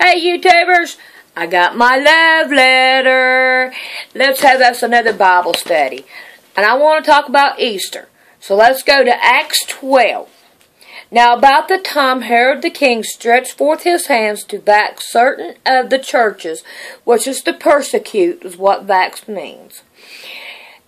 Hey YouTubers, I got my love letter. Let's have us another Bible study. And I want to talk about Easter. So let's go to Acts 12. Now about the time Herod the king stretched forth his hands to vex certain of the churches, which is to persecute, is what vex means.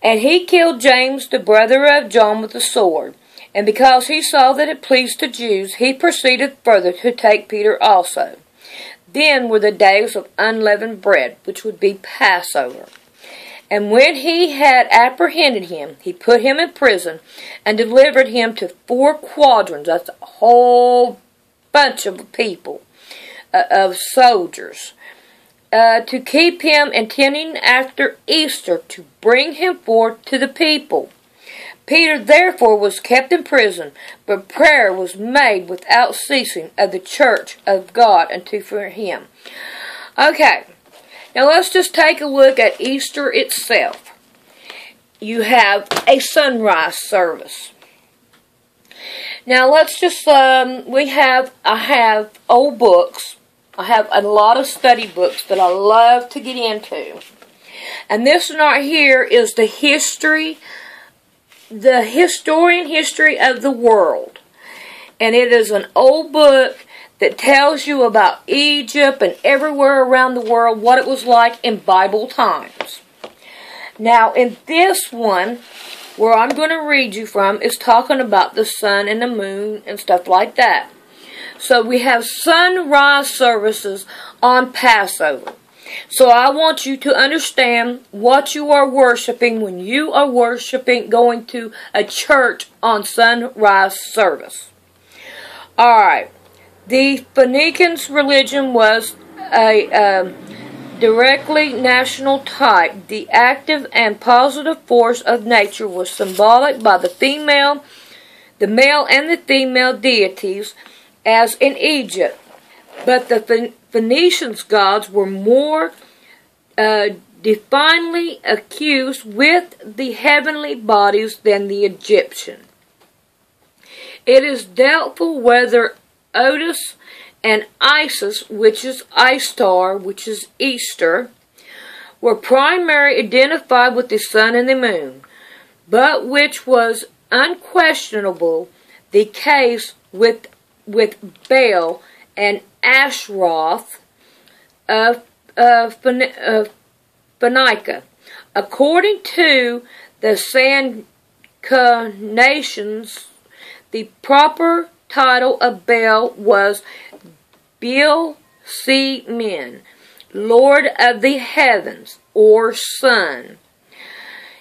And he killed James, the brother of John, with a sword. And because he saw that it pleased the Jews, he proceeded further to take Peter also. Then were the days of unleavened bread, which would be Passover. And when he had apprehended him, he put him in prison, and delivered him to 4 quadrants, that's a whole bunch of people, of soldiers, to keep him, intending after Easter to bring him forth to the people. Peter therefore was kept in prison, but prayer was made without ceasing of the church of God unto for him. Okay, now let's just take a look at Easter itself. You have a sunrise service. Now let's just, I have old books. I have a lot of study books that I love to get into. And this one right here is the historian history of the world. And it is an old book that tells you about Egypt and everywhere around the world, what it was like in Bible times. Now in this one, where I'm going to read you from, is talking about the sun and the moon and stuff like that. So we have sunrise services on Passover. So I want you to understand what you are worshiping when you are worshiping, going to a church on sunrise service. Alright, the Phoenicians' religion was a directly national type. The active and positive force of nature was symbolic by the male and the female deities, as in Egypt. But the Phoenicians' gods were more definitely accused with the heavenly bodies than the Egyptian. It is doubtful whether Otis and Isis, which is Istar, which is Easter, were primarily identified with the sun and the moon, but which was unquestionable the case with Baal and Ashtaroth of Phoenicia. According to the Sanchoniations, the proper title of Baal was Baal-Semen, Lord of the Heavens, or Sun.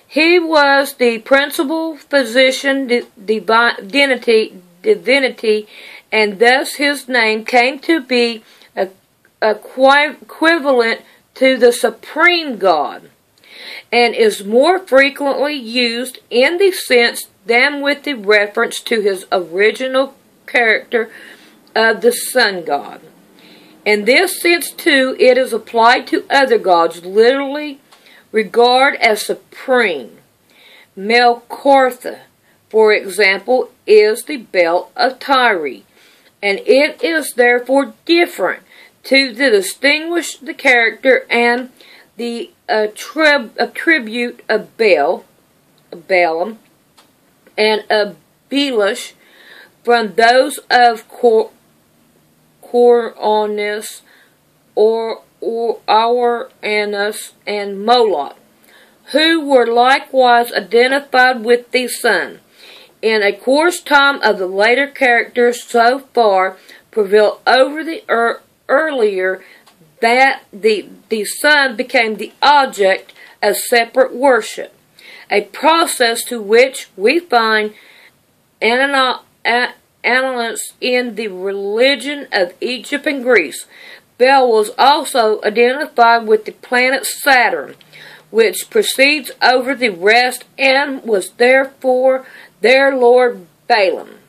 He was the principal physician divinity, and thus his name came to be equivalent to the supreme God, and is more frequently used in the sense than with the reference to his original character of the sun god. In this sense too, it is applied to other gods literally regarded as supreme. Melkortha, for example, is the belt of Tyre, and it is therefore different to distinguish the character and the attribute of Balaam, and of Belish from those of Coronis, or Anus, and Moloch, who were likewise identified with the sun. In a course time of the later characters so far prevailed over the earlier, that the sun became the object of separate worship, a process to which we find analysts in the religion of Egypt and Greece. Baal was also identified with the planet Saturn, which precedes over the rest, and was therefore their lord Balaam.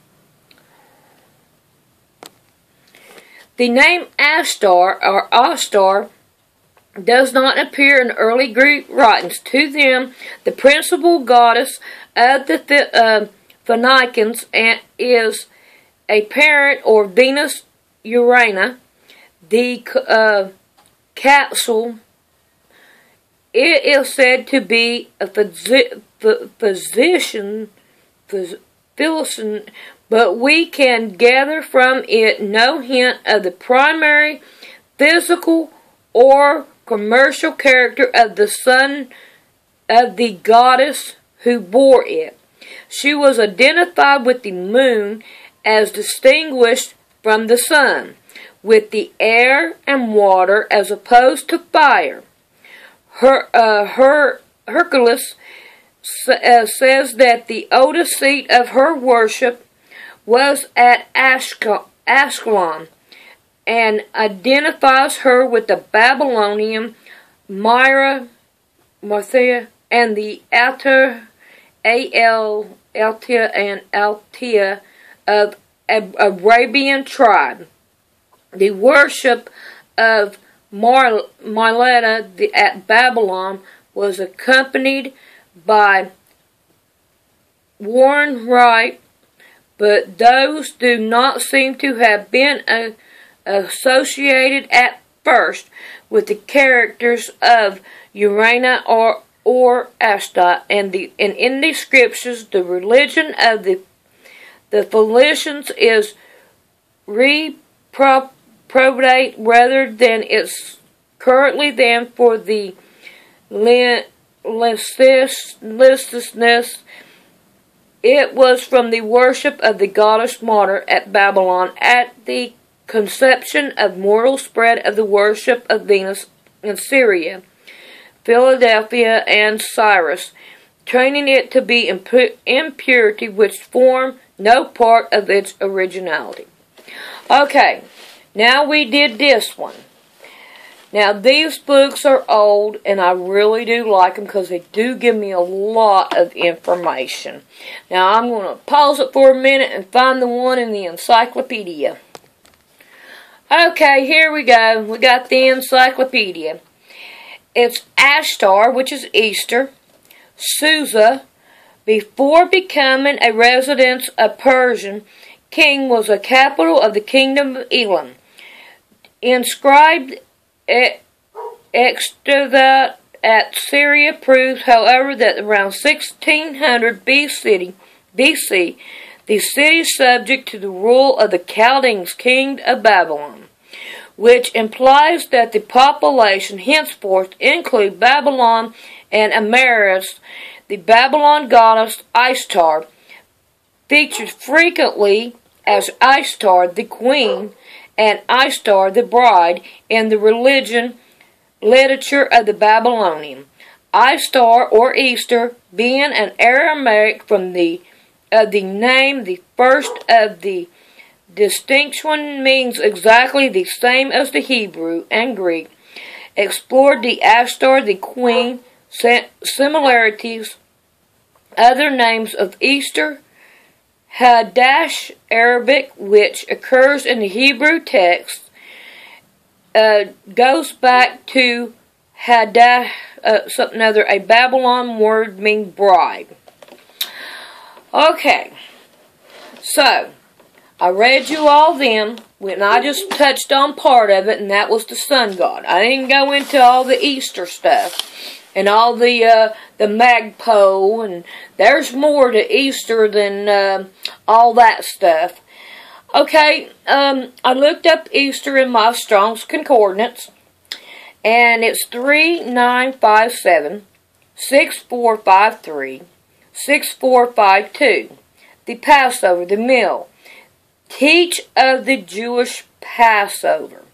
The name Ashtar or Ashtar does not appear in early Greek writings. To them, the principal goddess of the Phoenicians is a parent or Venus Urania, the capsule, it is said to be a physician, but we can gather from it no hint of the primary physical or commercial character of the son of the goddess who bore it. She was identified with the moon as distinguished from the sun, with the air and water as opposed to fire. Hercules says that the oldest seat of her worship was at Ascalon, and identifies her with the Babylonian Myra, Marthea, and the Altea and Altea of Arabian tribe. The worship of Marletta at Babylon was accompanied by Warren Wright, but those do not seem to have been associated at first with the characters of Urana or Ashta, and in the scriptures the religion of the Philistines is reprobate rather than its currently than for the licentiousness. It was from the worship of the goddess Martyr at Babylon at the conception of mortal spread of the worship of Venus in Syria, Philadelphia, and Cyrus, training it to be impurity which form no part of its originality. Okay, now we did this one. Now these books are old, and I really do like them because they do give me a lot of information. Now I'm going to pause it for a minute and find the one in the encyclopedia. Okay, here we go. We got the encyclopedia. It's Ashtar, which is Easter. Susa, before becoming a residence of Persian king, was a capital of the kingdom of Elam. Inscribed extravagant at Syria proves, however, that around 1600 BC, the city is subject to the rule of the Chaldeans king of Babylon, which implies that the population henceforth include Babylon and Amaris. The Babylon goddess Ishtar featured frequently as Ishtar the queen and Ishtar the bride in the religion literature of the Babylonian. Ishtar or Easter being an Aramaic from the name, the first of the distinction means exactly the same as the Hebrew and Greek. Explored the Ashtar the queen similarities. Other names of Easter: Hadash Arabic, which occurs in the Hebrew text, goes back to Hadash, something other, a Babylon word meaning bride. Okay, so I read you all them, and I just touched on part of it, and that was the sun god. I didn't go into all the Easter stuff and all the magpie, and there's more to Easter than all that stuff. Okay, I looked up Easter in my Strong's Concordance, and it's 3957, 6453, 6452. The Passover, the meal. Teach of the Jewish Passover.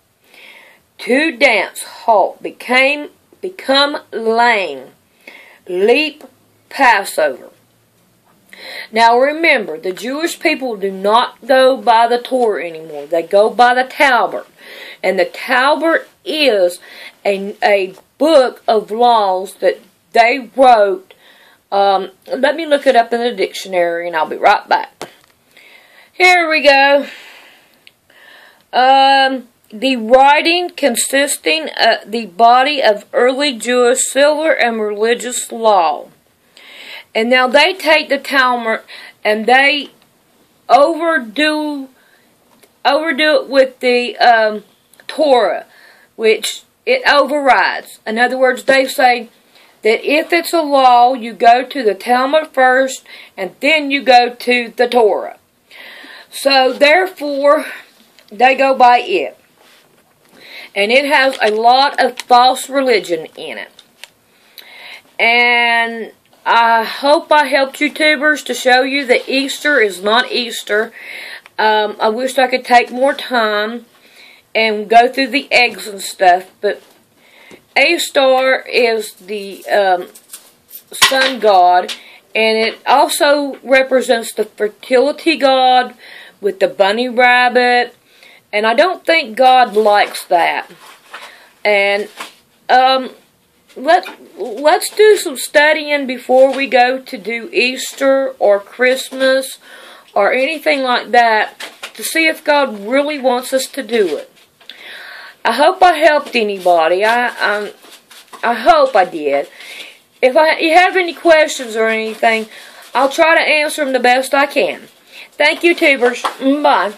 To dance, halt, become lame. Leap, Passover. Now remember, the Jewish people do not go by the Torah anymore. They go by the Talmud. And the Talmud is a book of laws that they wrote. Let me look it up in the dictionary and I'll be right back. Here we go. The writing consisting of the body of early Jewish civil and religious law. And now they take the Talmud and they overdo it with the Torah, which it overrides. In other words, they say that if it's a law, you go to the Talmud first, and then you go to the Torah. So, therefore, they go by it. And it has a lot of false religion in it. And I hope I helped YouTubers to show you that Easter is not Easter. I wish I could take more time and go through the eggs and stuff, but A-star is the sun god, and it also represents the fertility god with the bunny rabbit, and I don't think God likes that. And let's do some studying before we go to do Easter or Christmas or anything like that to see if God really wants us to do it. I hope I helped anybody. I hope I did. If you have any questions or anything, I'll try to answer them the best I can. Thank you, tubers. Bye.